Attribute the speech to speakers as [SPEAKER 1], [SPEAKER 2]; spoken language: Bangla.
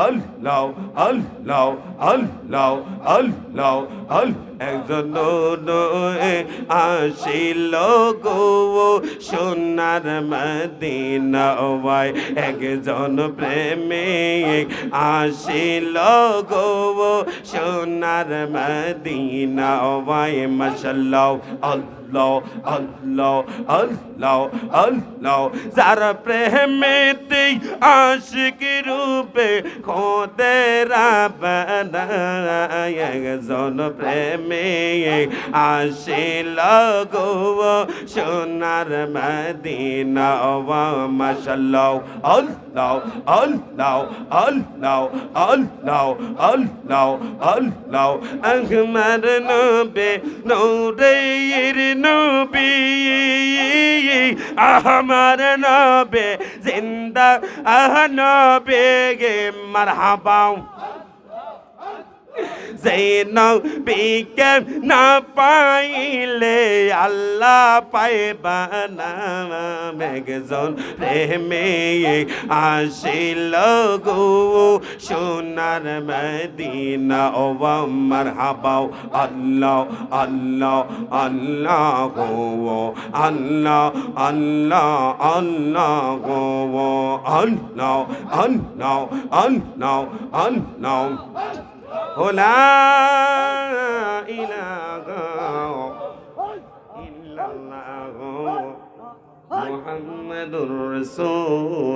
[SPEAKER 1] আল্লাহ আল্লাহ আল্লাহ আল্লাহ আল্লাহ একজন নূরে আসিল গো সোনার মদিনায় একজন প্রেমিক আসিল গো সোনার মদিনায় মাশাআল্লাহ আল্লাহ আল্লাহ আল্লাহ আল্লাহ যার প্রেমেতে আশিক রূপে খোদে রাব্বানা একজন প্রেমিক আসিল গো সোনার মদিনা ওয়া মাশাআল্লাহ আল্লাহ আল্লাহ আল্লাহ আল্লাহ আল্লাহ আল্লাহ আহমদ নবী নূরের নবী আমার নবী জিন্দা নবী গে মারহাবা নবীকে না পাইলে আল্লাহ পাইবা না একজন প্রেমিক আসিল গো সোনার মদিনা ও মারহাবা আল্লাহ আল্লাহ আল্লাহ গো আল্লাহ আল্লাহ আল্লাহ গো আল্লাহ আল্লাহ আল্লাহ আল্লাহ لا إله إلا الله محمد رسول